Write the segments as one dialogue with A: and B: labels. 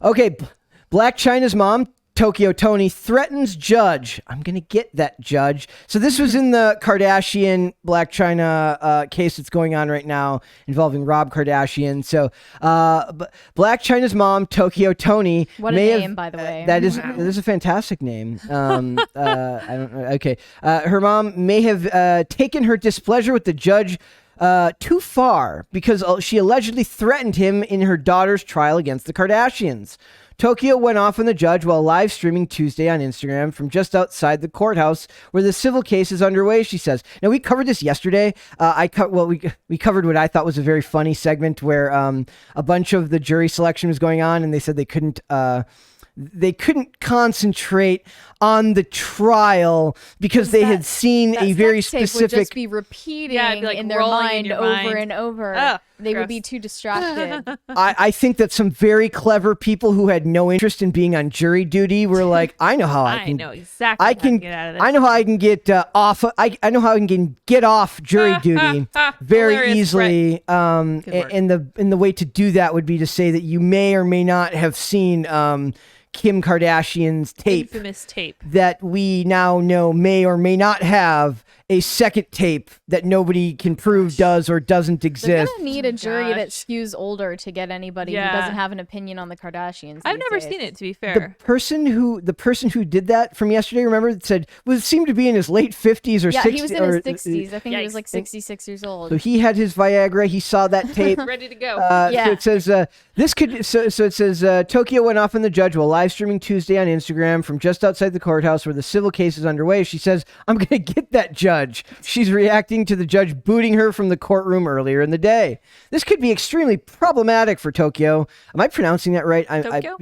A: Okay, Blac Chyna's mom, Tokyo Toni, threatens judge. I'm going to get that judge. So this was in the Kardashian Blac Chyna case that's going on right now involving Rob Kardashian. So Blac Chyna's mom, Tokyo Toni.
B: What a name, by the way.
A: That is a fantastic name. I don't know. Okay. Her mom may have taken her displeasure with the judge too far because she allegedly threatened him in her daughter's trial against the Kardashians. Tokyo went off on the judge while live streaming Tuesday on Instagram from just outside the courthouse where the civil case is underway, she says. Now, we covered this yesterday. We covered what I thought was a very funny segment where a bunch of the jury selection was going on, and they said they couldn't concentrate on the trial because they had seen a very specific.
B: Would just be repeating in their mind over and over. Oh, they would be too distracted.
A: I think that some very clever people who had no interest in being on jury duty were like, I know how I can.
C: I know exactly how I can get out of this.
A: I know how I can get off. I know how I can get off jury duty very easily. And the way to do that would be to say that you may or may not have seen Kim Kardashian's tape.
C: Infamous tape.
A: That we now know may or may not have a second tape that nobody can prove does or doesn't exist.
B: They're gonna need a jury that skews older to get anybody who doesn't have an opinion on the Kardashians.
C: I've never seen it, to be fair.
A: The person who did that from yesterday, remember, said seemed to be in his late 50s or 60s.
B: Yeah, he was in his 60s. I think he was like 66 years old.
A: So he had his Viagra. He saw that tape.
C: Ready to go.
A: So it says it says Tokyo went off on the judge while live streaming Tuesday on Instagram from just outside the courthouse where the civil case is underway. She says, "I'm going to get that judge." She's reacting to the judge booting her from the courtroom earlier in the day. This could be extremely problematic for Tokyo. Am I pronouncing that right?
C: Tokyo?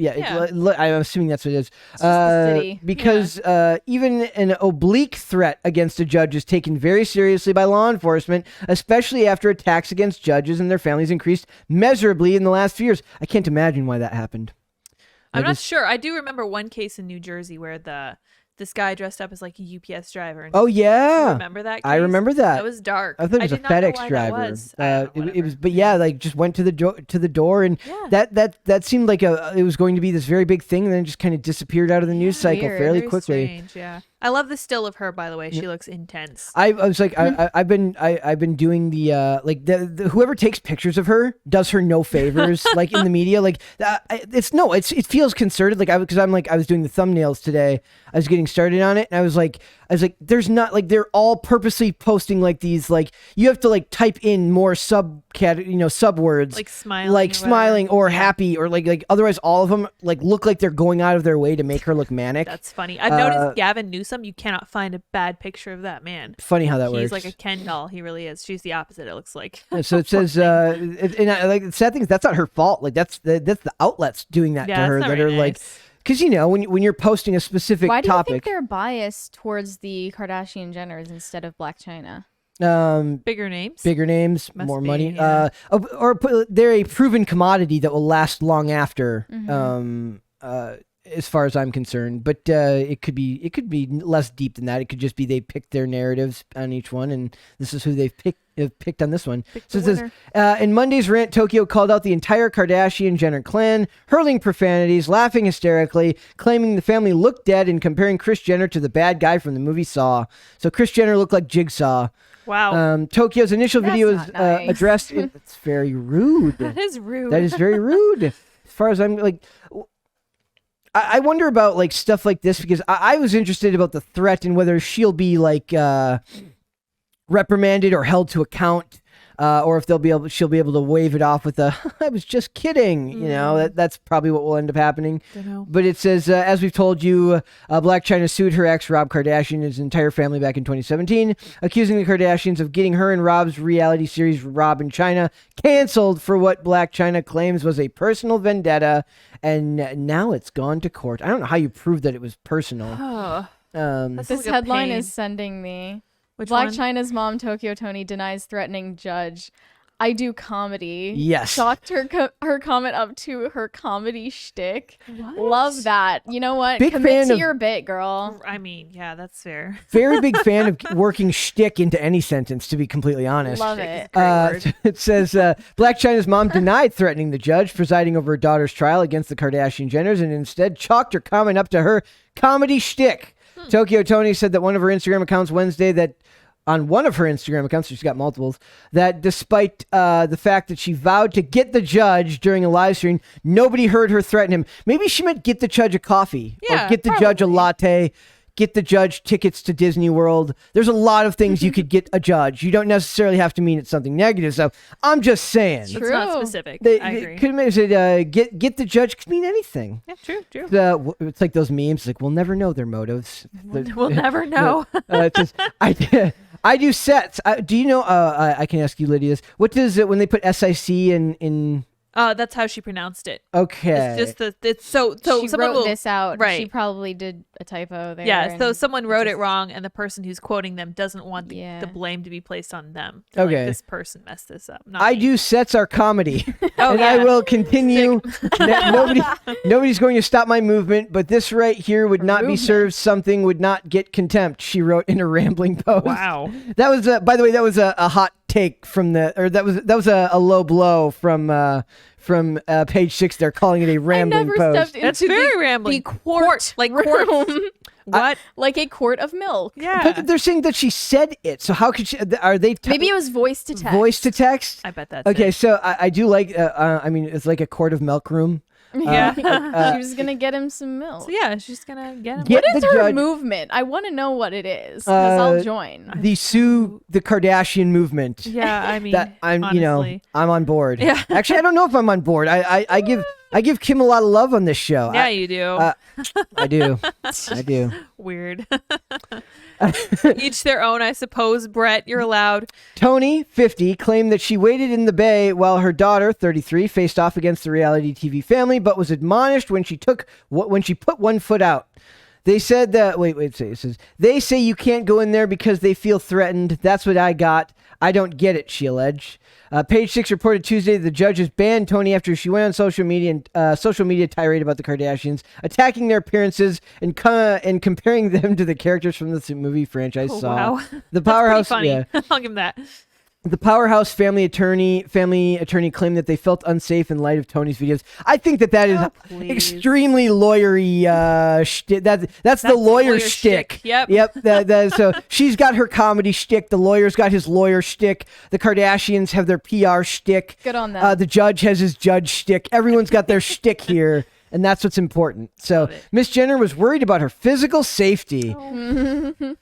A: I'm assuming that's what it is.
B: It's the city.
A: Because even an oblique threat against a judge is taken very seriously by law enforcement, especially after attacks against judges and their families increased measurably in the last few years. I can't imagine why that happened.
C: I'm not sure. I do remember one case in New Jersey where this guy dressed up as like a UPS driver. And
A: oh yeah,
C: remember that case?
A: I remember that.
C: That was dark.
A: I thought it was a FedEx driver. It was, but yeah, like just went to the door, and that seemed like it was going to be this very big thing, and then just kind of disappeared out of the news cycle fairly quickly.
C: Strange, yeah. I love the still of her, by the way. She looks intense.
A: I was like, I've been doing the whoever takes pictures of her does her no favors, like in the media. Like it feels concerted. Like I was doing the thumbnails today. I was getting started on it, and I was like, there's not like they're all purposely posting like these like you have to like type in more subwords
C: like smiling,
A: or happy or like otherwise all of them like look like they're going out of their way to make her look manic.
C: That's funny. I've noticed Gavin Newsom. You cannot find a bad picture of that man.
A: Funny how that works.
C: He's like a Ken doll. He really is. She's the opposite. It looks like.
A: So it says, like the sad thing is that's not her fault. Like that's the outlets doing that to her that are nice. Like, because when you're posting a specific topic.
B: Why do you think they're biased towards the Kardashian Jenners instead of Blac Chyna?
C: Bigger names,
A: more money. Yeah. Or they're a proven commodity that will last long after. As far as I'm concerned, but it could be less deep than that. It could just be they picked their narratives on each one, and this is who they've picked on this one. So it says, in Monday's rant, Tokyo called out the entire Kardashian Jenner clan, hurling profanities, laughing hysterically, claiming the family looked dead, and comparing Kris Jenner to the bad guy from the movie Saw. So Kris Jenner looked like Jigsaw.
C: Wow.
A: Tokyo's initial video was addressed. It's very rude.
C: That is rude.
A: That is very rude. As far as I'm like. I wonder about like stuff like this because I was interested about the threat and whether she'll be like reprimanded or held to account, or if she'll be able to wave it off with a "I was just kidding." You know, that's probably what will end up happening. But it says, as we've told you, Blac Chyna sued her ex Rob Kardashian and his entire family back in 2017, accusing the Kardashians of getting her and Rob's reality series Rob and Chyna canceled for what Blac Chyna claims was a personal vendetta. And now it's gone to court. I don't know how you prove that it was personal.
B: This headline is sending me. Blac Chyna's mom, Tokyo Toni, denies threatening judge. I do comedy.
A: Yes.
B: Chalked her comment up to her comedy shtick.
C: What?
B: Love that. You know what?
A: Big
B: Commit
A: fan
B: to
A: of-
B: your bit, girl.
C: I mean, yeah, that's fair.
A: Very big fan of working shtick into any sentence, to be completely honest.
B: Love
C: Shtick
B: it.
C: is a great word.
A: It says Blac Chyna's mom denied threatening the judge presiding over her daughter's trial against the Kardashian Jenners and instead chalked her comment up to her comedy shtick. Tokyo Toni said that on one of her Instagram accounts, she's got multiples, that despite the fact that she vowed to get the judge during a live stream, nobody heard her threaten him. Maybe she meant get the judge a coffee,
C: Yeah,
A: or get the judge a latte, get the judge tickets to Disney World. There's a lot of things you could get a judge. You don't necessarily have to mean it's something negative. So I'm just saying.
C: It's
B: True.
C: not specific. I agree.
A: Could have said get the judge could mean anything.
C: Yeah, true.
A: It's like those memes, like we'll never know their motives.
C: We'll never know.
A: It says, I do sets. Do you know? I can ask you, Lydia. What does it when they put SIC in?
C: That's how she pronounced it.
A: Okay.
C: It's just it's so
B: She
C: someone
B: wrote
C: will,
B: this out.
C: right.
B: She probably did a typo there.
C: Yeah, so
B: and
C: someone wrote it
B: just-
C: wrong, and the person who's quoting them doesn't want the
B: Yeah.
C: blame to be placed on them. They're
A: Okay.
C: like, this person messed this up. Not
A: I
C: me.
A: do sets are comedy,
C: Oh,
A: and
C: yeah.
A: I will continue. Nobody's going to stop my movement, but this right here would not be
B: Movement.
A: served. Something would not get contempt. She wrote in a rambling post.
C: Wow.
A: That was, by the way, that was a hot take from that was a low blow from page 6. They're calling it a
B: I
A: rambling
B: never
A: post.
B: stepped into
C: That's very
B: the,
C: rambling.
B: the court
C: Like
B: room.
C: court. What?
B: Like a quart of milk.
C: Yeah.
A: But they're saying that she said it. So how could she? Are they
B: Maybe it was voice to text.
A: voice to text?
C: I bet that's
A: Okay,
C: it.
A: so I do like. I mean, it's like a quart of milk room.
C: Yeah.
B: She was gonna get him some milk.
C: So yeah, she's gonna get him.
A: Get
B: What is
A: the
B: her
A: judge-
B: movement? I want to know what it is because I'll join.
A: The sue the Kardashian movement.
C: Yeah, I mean,
A: That I'm,
C: honestly.
A: I'm on board.
C: Yeah.
A: Actually, I don't know if I'm on board. I give Kim a lot of love on this show.
C: Yeah, you do.
A: I do. I do.
C: Weird. Each their own, I suppose. Brett, you're allowed.
A: Toni, 50, claimed that she waited in the bay while her daughter, 33, faced off against the reality TV family, but was admonished when she put one foot out. They said that it says they say you can't go in there because they feel threatened. That's what I got. I don't get it, she alleged. Page 6 reported Tuesday that the judges banned Toni after she went on social media tirade about the Kardashians, attacking their appearances and comparing them to the characters from the movie franchise.
C: Oh,
A: Saw.
C: wow.
A: The powerhouse,
C: Funny.
A: yeah.
C: I'll give him that.
A: The powerhouse family attorney claimed that they felt unsafe in light of Toni's videos. I think that is
C: please.
A: extremely lawyery. That's the lawyer shtick.
C: Yep.
A: So she's got her comedy shtick. The lawyer's got his lawyer shtick. The Kardashians have their PR shtick.
B: Good on them.
A: The judge has his judge shtick. Everyone's got their shtick here, and that's what's important. So Miss Jenner was worried about her physical safety.
C: Okay.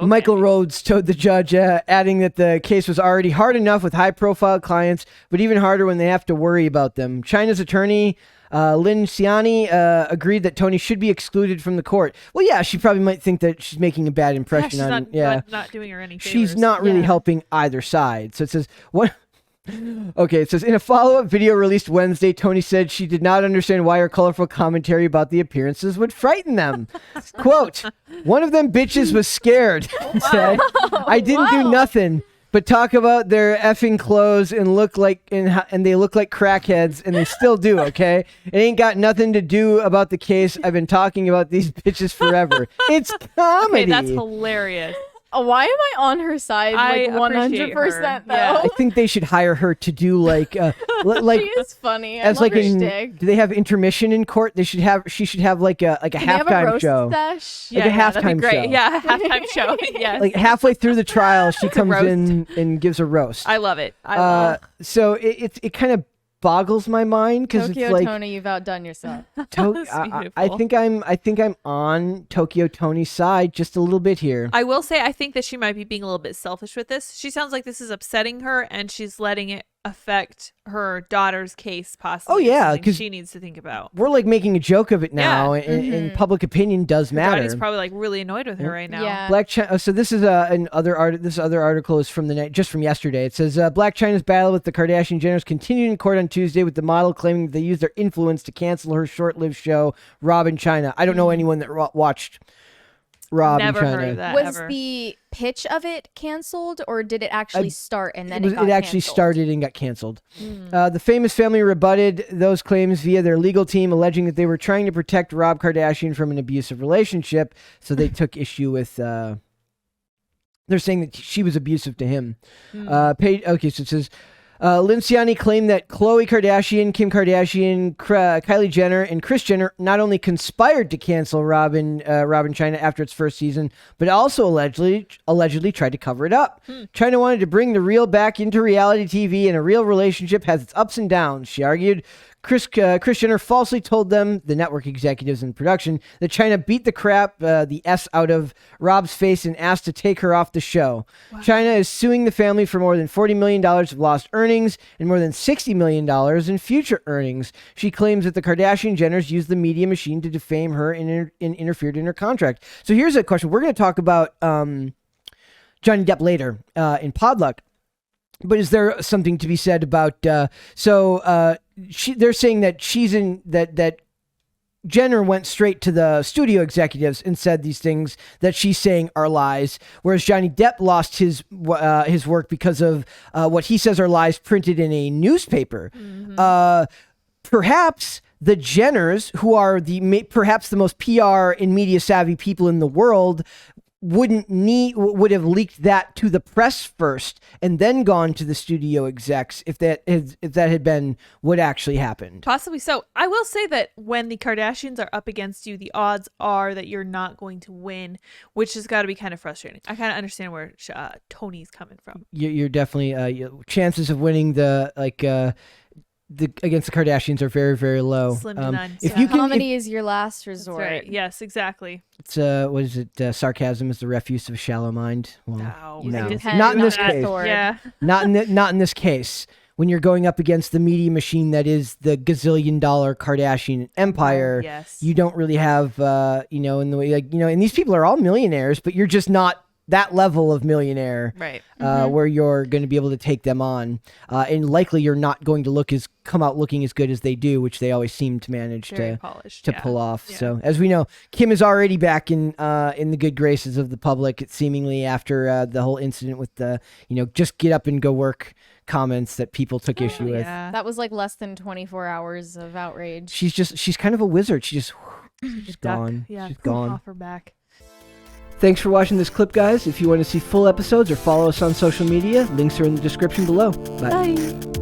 A: Michael Rhodes told the judge, adding that the case was already hard enough with high-profile clients, but even harder when they have to worry about them. Chyna's attorney, Lynn Ciani, agreed that Toni should be excluded from the court. Well, yeah, she probably might think that she's making a bad impression
C: she's
A: on.
C: not doing her any favors.
A: She's not really helping either side. So it says what. Okay, it says, in a follow-up video released Wednesday, Toni said she did not understand why her colorful commentary about the appearances would frighten them. Quote, one of them bitches was scared, said, I didn't do nothing but talk about their effing clothes and and they look like crackheads, and they still do, okay? It ain't got nothing to do about the case. I've been talking about these bitches forever. It's comedy.
C: Okay, that's hilarious.
B: Why am I on her side?
C: I
B: Like
C: appreciate
B: 100% though.
C: her. Yeah.
A: I think they should hire her to do like
B: She is funny. I
A: as
B: love
A: like
B: her
A: in,
B: shtick.
A: do they have intermission in court? She should have like a
B: Can they have a
A: halftime
B: roast
A: show.
B: sesh?
A: Like a
C: that'd be
A: halftime
C: great.
A: show.
C: Yeah, a halftime show. Yes.
A: Like halfway through the trial, she comes
C: roast.
A: in and gives a roast.
C: I love it. I love
A: So it kind of boggles my mind because
B: Tokyo
A: it's like
B: Toni, you've outdone yourself.
C: That's
A: I
C: beautiful.
A: think I'm on Tokyo Toni's side just a little bit here.
C: I will say I think that she might be being a little bit selfish with this. She sounds like this is upsetting her, and she's letting it affect her daughter's case possibly.
A: Oh, yeah,
C: Something
A: 'cause
C: she needs to think about.
A: We're like making a joke of it now, and public opinion does matter.
C: Daddy's probably like really annoyed with her right now.
B: Yeah.
A: Blac Chyna. So this is this other article is from the night, just from yesterday. It says Blac Chyna's battle with the Kardashian Jenners continued in court on Tuesday, with the model claiming that they used their influence to cancel her short-lived show, Rob and Chyna. I don't know anyone that watched Rob
C: Never
A: and Chyna.
C: heard of that.
B: Was
C: ever.
B: the pitch of it canceled, or did it actually start and then it
A: actually
B: canceled?
A: started and got canceled. The famous family rebutted those claims via their legal team, alleging that they were trying to protect Rob Kardashian from an abusive relationship. So they took issue with. They're saying that she was abusive to him. Okay, so it says. Linciani claimed that Khloe Kardashian, Kim Kardashian, Kylie Jenner, and Kris Jenner not only conspired to cancel Rob and Chyna after its first season, but also allegedly tried to cover it up. Chyna wanted to bring the real back into reality TV, and a real relationship has its ups and downs, she argued. Kris Jenner falsely told them, the network executives in production, that Chyna beat the crap, the S out of Rob's face and asked to take her off the show. Wow. Chyna is suing the family for more than $40 million of lost earnings and more than $60 million in future earnings. She claims that the Kardashian-Jenners used the media machine to defame her and interfered in her contract. So here's a question. We're going to talk about Johnny Depp later in Podluck. But is there something to be said about they're saying that that Jenner went straight to the studio executives and said these things that she's saying are lies, whereas Johnny Depp lost his work because of what he says are lies printed in a newspaper. Perhaps the Jenners, who are perhaps the most PR and media savvy people in the world, would have leaked that to the press first and then gone to the studio execs if that had been what actually happened.
C: Possibly so. I will say that when the Kardashians are up against you, the odds are that you're not going to win, which has got to be kind of frustrating. I kind of understand where Toni's coming from.
A: You're definitely chances of winning against the Kardashians are very, very low.
C: Slim to none.
B: Comedy is your last resort.
C: That's right. Yes, exactly.
A: It's what is it? Sarcasm is the refuse of a shallow mind. Well, no, not in this case.
C: Yeah,
A: not in this case. When you're going up against the media machine that is the gazillion-dollar Kardashian empire, you don't really have, in the way, and these people are all millionaires, but you're just not that level of millionaire,
C: right?
A: Where you're going to be able to take them on, and likely you're not going to come out looking as good as they do, which they always seem to manage to pull off. Yeah. So as we know, Kim is already back in the good graces of the public, seemingly after the whole incident with the just get up and go work comments that people took issue with.
B: That was like less than 24 hours of outrage.
A: She's kind of a wizard. She's gone.
C: Yeah,
A: she's gone.
C: Off her back.
A: Thanks for watching this clip, guys. If you want to see full episodes or follow us on social media, links are in the description below. Bye.